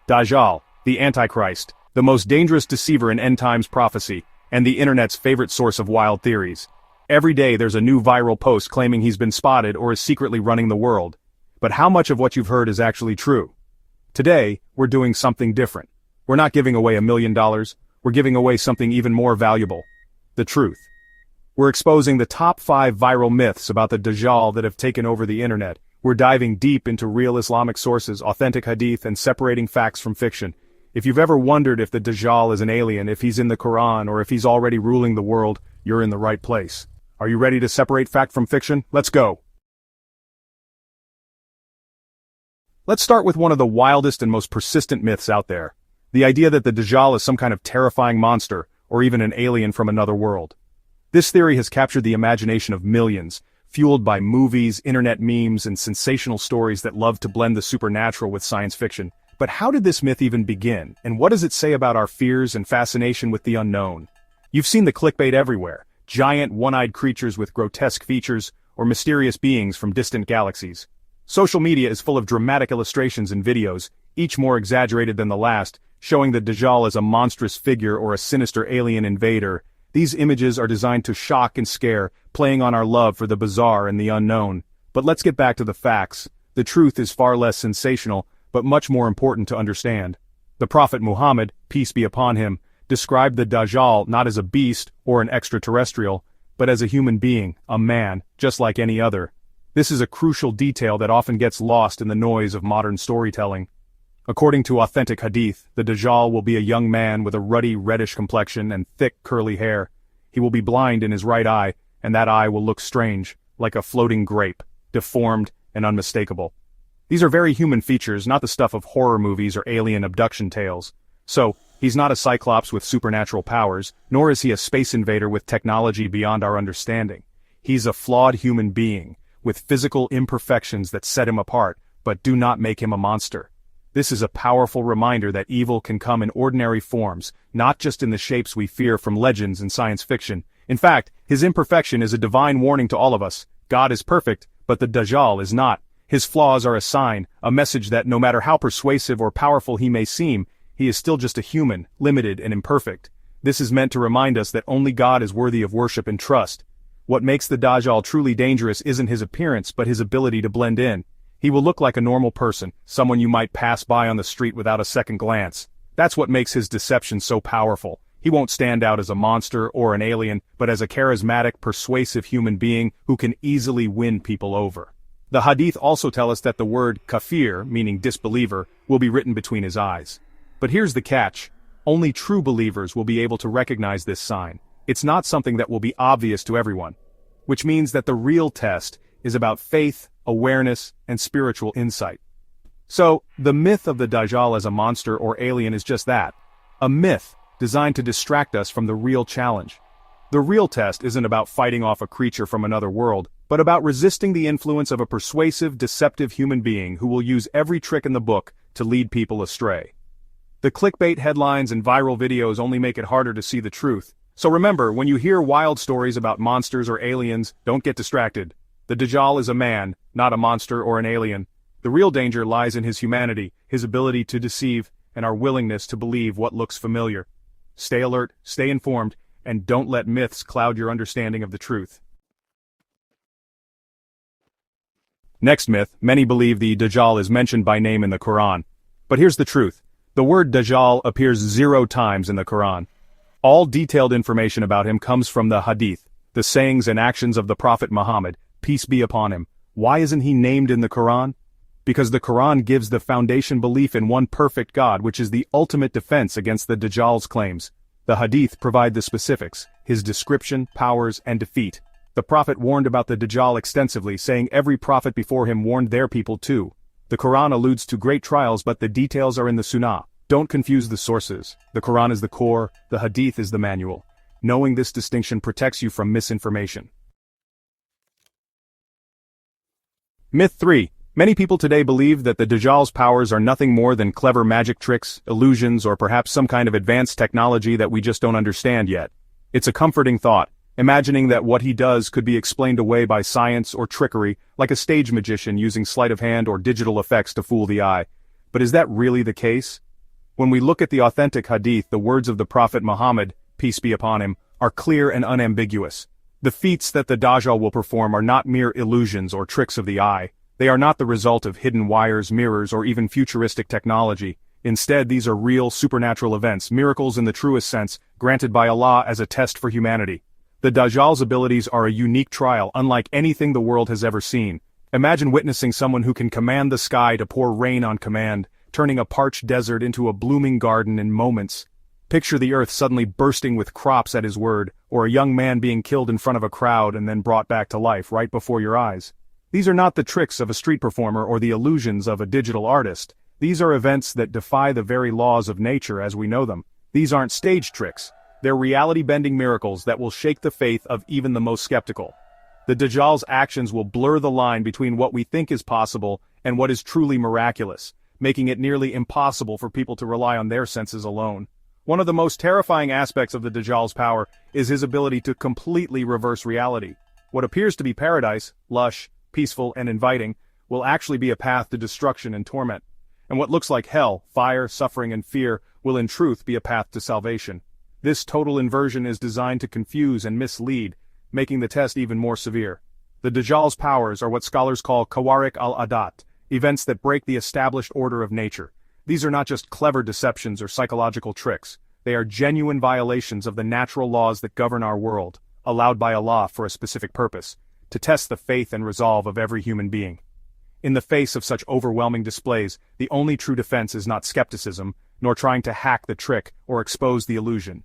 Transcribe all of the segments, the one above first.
Dajjal, the Antichrist, the most dangerous deceiver in end times prophecy, and the internet's favorite source of wild theories. Every day there's a new viral post claiming he's been spotted or is secretly running the world. But how much of what you've heard is actually true? Today, we're doing something different. We're not giving away $1 million, we're giving away something even more valuable. The truth. We're exposing the top 5 viral myths about the Dajjal that have taken over the internet. We're diving deep into real Islamic sources, authentic hadith, and separating facts from fiction. If you've ever wondered if the Dajjal is an alien, if he's in the Quran, or if he's already ruling the world, you're in the right place. Are you ready to separate fact from fiction? Let's go! Let's start with one of the wildest and most persistent myths out there. The idea that the Dajjal is some kind of terrifying monster, or even an alien from another world. This theory has captured the imagination of millions, fueled by movies, internet memes, and sensational stories that love to blend the supernatural with science fiction. But how did this myth even begin, and what does it say about our fears and fascination with the unknown? You've seen the clickbait everywhere, giant one-eyed creatures with grotesque features, or mysterious beings from distant galaxies. Social media is full of dramatic illustrations and videos, each more exaggerated than the last, showing the Dajjal as a monstrous figure or a sinister alien invader. These images are designed to shock and scare, playing on our love for the bizarre and the unknown. But let's get back to the facts. The truth is far less sensational, but much more important to understand. The Prophet Muhammad, peace be upon him, described the Dajjal not as a beast or an extraterrestrial, but as a human being, a man, just like any other. This is a crucial detail that often gets lost in the noise of modern storytelling. According to authentic hadith, the Dajjal will be a young man with a ruddy reddish complexion and thick curly hair. He will be blind in his right eye, and that eye will look strange, like a floating grape, deformed and unmistakable. These are very human features, not the stuff of horror movies or alien abduction tales. So, he's not a cyclops with supernatural powers, nor is he a space invader with technology beyond our understanding. He's a flawed human being, with physical imperfections that set him apart, but do not make him a monster. This is a powerful reminder that evil can come in ordinary forms, not just in the shapes we fear from legends and science fiction. In fact, his imperfection is a divine warning to all of us. God is perfect, but the Dajjal is not. His flaws are a sign, a message that no matter how persuasive or powerful he may seem, he is still just a human, limited and imperfect. This is meant to remind us that only God is worthy of worship and trust. What makes the Dajjal truly dangerous isn't his appearance but his ability to blend in. He will look like a normal person, someone you might pass by on the street without a second glance. That's what makes his deception so powerful. He won't stand out as a monster or an alien, but as a charismatic, persuasive human being who can easily win people over. The hadith also tell us that the word kafir, meaning disbeliever, will be written between his eyes. But here's the catch. Only true believers will be able to recognize this sign. It's not something that will be obvious to everyone. Which means that the real test is about faith, awareness, and spiritual insight. So, the myth of the Dajjal as a monster or alien is just that. A myth designed to distract us from the real challenge. The real test isn't about fighting off a creature from another world, but about resisting the influence of a persuasive, deceptive human being who will use every trick in the book to lead people astray. The clickbait headlines and viral videos only make it harder to see the truth. So remember, when you hear wild stories about monsters or aliens, don't get distracted. The Dajjal is a man, not a monster or an alien. The real danger lies in his humanity, his ability to deceive, and our willingness to believe what looks familiar. Stay alert, stay informed, and don't let myths cloud your understanding of the truth. Next myth, many believe the Dajjal is mentioned by name in the Quran. But here's the truth. The word Dajjal appears 0 times in the Quran. All detailed information about him comes from the hadith, the sayings and actions of the Prophet Muhammad, peace be upon him. Why isn't he named in the Quran? Because the Quran gives the foundation belief in one perfect God, which is the ultimate defense against the Dajjal's claims. The hadith provide the specifics, his description, powers, and defeat. The Prophet warned about the Dajjal extensively, saying every prophet before him warned their people too. The Quran alludes to great trials, but the details are in the Sunnah. Don't confuse the sources. The Quran is the core, the hadith is the manual. Knowing this distinction protects you from misinformation. Myth 3. Many people today believe that the Dajjal's powers are nothing more than clever magic tricks, illusions, or perhaps some kind of advanced technology that we just don't understand yet. It's a comforting thought, imagining that what he does could be explained away by science or trickery, like a stage magician using sleight of hand or digital effects to fool the eye. But is that really the case? When we look at the authentic hadith, the words of the Prophet Muhammad, peace be upon him, are clear and unambiguous. The feats that the Dajjal will perform are not mere illusions or tricks of the eye. They are not the result of hidden wires, mirrors, or even futuristic technology. Instead, these are real, supernatural events, miracles in the truest sense, granted by Allah as a test for humanity. The Dajjal's abilities are a unique trial, unlike anything the world has ever seen. Imagine witnessing someone who can command the sky to pour rain on command, turning a parched desert into a blooming garden in moments. Picture the earth suddenly bursting with crops at his word, or a young man being killed in front of a crowd and then brought back to life right before your eyes. These are not the tricks of a street performer or the illusions of a digital artist. These are events that defy the very laws of nature as we know them. These aren't stage tricks. They're reality-bending miracles that will shake the faith of even the most skeptical. The Dajjal's actions will blur the line between what we think is possible and what is truly miraculous, making it nearly impossible for people to rely on their senses alone. One of the most terrifying aspects of the Dajjal's power is his ability to completely reverse reality. What appears to be paradise, lush, peaceful, and inviting, will actually be a path to destruction and torment. And what looks like hell, fire, suffering, and fear, will in truth be a path to salvation. This total inversion is designed to confuse and mislead, making the test even more severe. The Dajjal's powers are what scholars call Khawarik al-Adat, events that break the established order of nature. These are not just clever deceptions or psychological tricks. They are genuine violations of the natural laws that govern our world, allowed by Allah for a specific purpose, to test the faith and resolve of every human being. In the face of such overwhelming displays, the only true defense is not skepticism, nor trying to hack the trick or expose the illusion.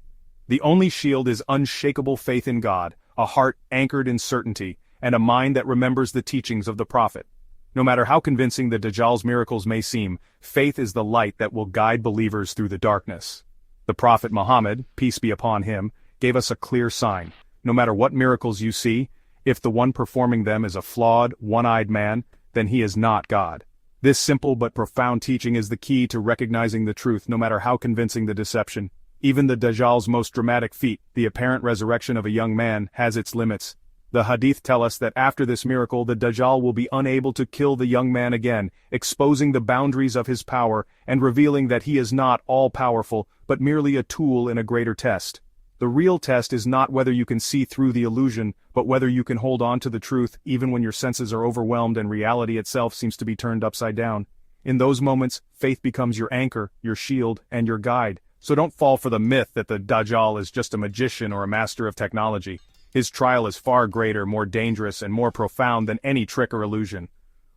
The only shield is unshakable faith in God, a heart anchored in certainty, and a mind that remembers the teachings of the Prophet. No matter how convincing the Dajjal's miracles may seem, faith is the light that will guide believers through the darkness. The Prophet Muhammad, peace be upon him, gave us a clear sign. No matter what miracles you see, if the one performing them is a flawed, one-eyed man, then he is not God. This simple but profound teaching is the key to recognizing the truth no matter how convincing the deception. Even the Dajjal's most dramatic feat, the apparent resurrection of a young man, has its limits. The hadith tell us that after this miracle the Dajjal will be unable to kill the young man again, exposing the boundaries of his power and revealing that he is not all-powerful, but merely a tool in a greater test. The real test is not whether you can see through the illusion, but whether you can hold on to the truth even when your senses are overwhelmed and reality itself seems to be turned upside down. In those moments, faith becomes your anchor, your shield, and your guide. So don't fall for the myth that the Dajjal is just a magician or a master of technology. His trial is far greater, more dangerous, and more profound than any trick or illusion.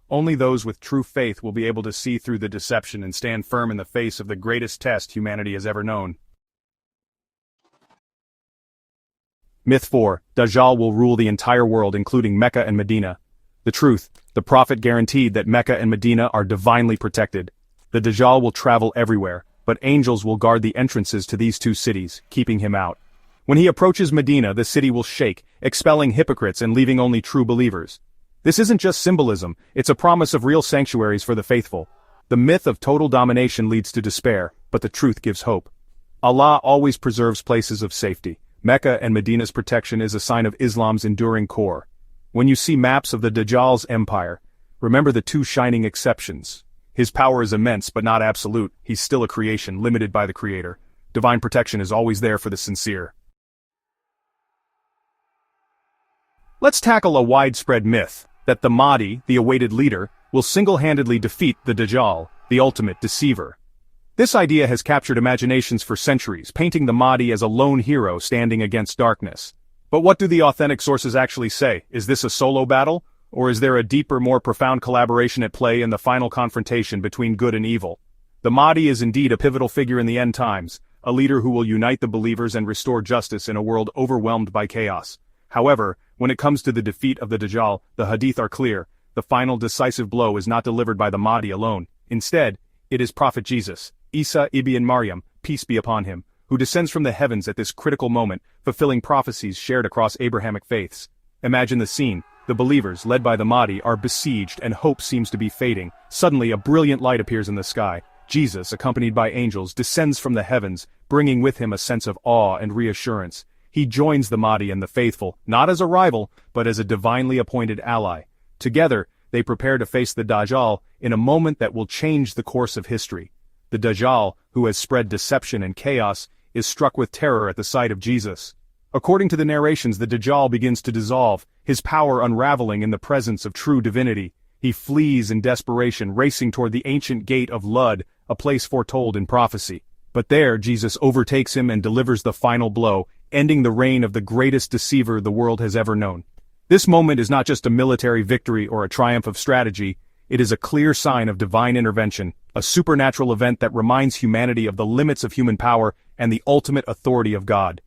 Only those with true faith will be able to see through the deception and stand firm in the face of the greatest test humanity has ever known. Myth 4. Dajjal will rule the entire world, including Mecca and Medina. The truth: the Prophet guaranteed that Mecca and Medina are divinely protected. The Dajjal will travel everywhere, but angels will guard the entrances to these two cities, keeping him out. When he approaches Medina, the city will shake, expelling hypocrites and leaving only true believers. This isn't just symbolism, it's a promise of real sanctuaries for the faithful. The myth of total domination leads to despair, but the truth gives hope. Allah always preserves places of safety. Mecca and Medina's protection is a sign of Islam's enduring core. When you see maps of the Dajjal's empire, remember the two shining exceptions. His power is immense but not absolute. He's still a creation, limited by the Creator. Divine protection is always there for the sincere. Let's tackle a widespread myth, that the Mahdi, the awaited leader, will single-handedly defeat the Dajjal, the ultimate deceiver. This idea has captured imaginations for centuries, painting the Mahdi as a lone hero standing against darkness. But what do the authentic sources actually say? Is this a solo battle? Or is there a deeper, more profound collaboration at play in the final confrontation between good and evil? The Mahdi is indeed a pivotal figure in the end times, a leader who will unite the believers and restore justice in a world overwhelmed by chaos. However, when it comes to the defeat of the Dajjal, the hadith are clear. The final decisive blow is not delivered by the Mahdi alone. Instead, it is Prophet Jesus, Isa ibn Maryam, peace be upon him, who descends from the heavens at this critical moment, fulfilling prophecies shared across Abrahamic faiths. Imagine the scene. The believers, led by the Mahdi, are besieged and hope seems to be fading. Suddenly a brilliant light appears in the sky. Jesus, accompanied by angels, descends from the heavens, bringing with him a sense of awe and reassurance. He joins the Mahdi and the faithful, not as a rival, but as a divinely appointed ally. Together, they prepare to face the Dajjal in a moment that will change the course of history. The Dajjal, who has spread deception and chaos, is struck with terror at the sight of Jesus. According to the narrations, the Dajjal begins to dissolve, his power unraveling in the presence of true divinity. He flees in desperation, racing toward the ancient gate of Lud, a place foretold in prophecy. But there, Jesus overtakes him and delivers the final blow, ending the reign of the greatest deceiver the world has ever known. This moment is not just a military victory or a triumph of strategy, it is a clear sign of divine intervention, a supernatural event that reminds humanity of the limits of human power and the ultimate authority of God.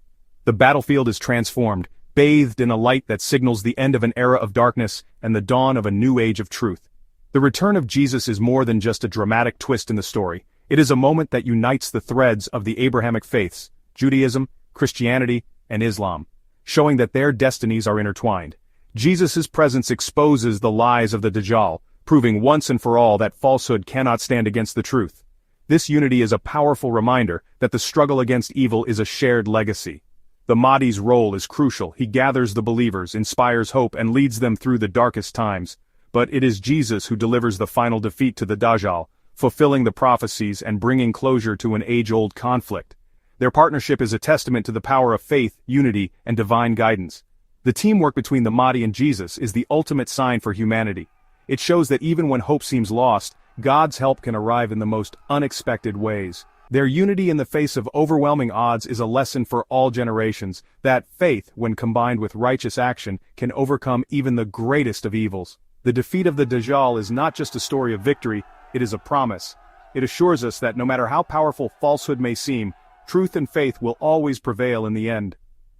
The battlefield is transformed, bathed in a light that signals the end of an era of darkness and the dawn of a new age of truth. The return of Jesus is more than just a dramatic twist in the story. It is a moment that unites the threads of the Abrahamic faiths, Judaism, Christianity, and Islam, showing that their destinies are intertwined. Jesus' presence exposes the lies of the Dajjal, proving once and for all that falsehood cannot stand against the truth. This unity is a powerful reminder that the struggle against evil is a shared legacy. The Mahdi's role is crucial. He gathers the believers, inspires hope, and leads them through the darkest times. But it is Jesus who delivers the final defeat to the Dajjal, fulfilling the prophecies and bringing closure to an age-old conflict. Their partnership is a testament to the power of faith, unity, and divine guidance. The teamwork between the Mahdi and Jesus is the ultimate sign for humanity. It shows that even when hope seems lost, God's help can arrive in the most unexpected ways. Their unity in the face of overwhelming odds is a lesson for all generations, that faith, when combined with righteous action, can overcome even the greatest of evils. The defeat of the Dajjal is not just a story of victory, it is a promise. It assures us that no matter how powerful falsehood may seem, truth and faith will always prevail in the end.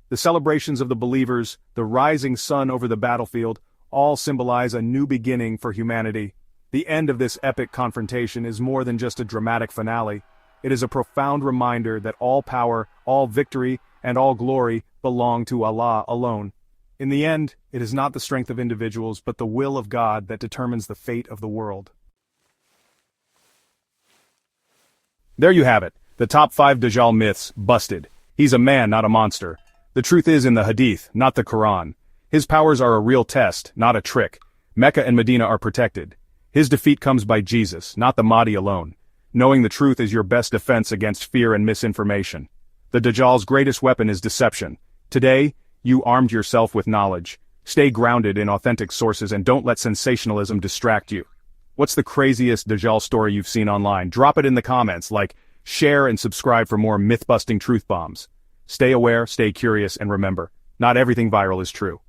The celebrations of the believers, the rising sun over the battlefield, all symbolize a new beginning for humanity. The end of this epic confrontation is more than just a dramatic finale. It is a profound reminder that all power, all victory, and all glory belong to Allah alone. In the end, it is not the strength of individuals but the will of God that determines the fate of the world. There you have it, the top 5 Dajjal myths, busted. He's a man, not a monster. The truth is in the Hadith, not the Quran. His powers are a real test, not a trick. Mecca and Medina are protected. His defeat comes by Jesus, not the Mahdi alone. Knowing the truth is your best defense against fear and misinformation. The Dajjal's greatest weapon is deception. Today, you armed yourself with knowledge. Stay grounded in authentic sources and don't let sensationalism distract you. What's the craziest Dajjal story you've seen online? Drop it in the comments, share and subscribe for more myth-busting truth bombs. Stay aware, stay curious, and remember, not everything viral is true.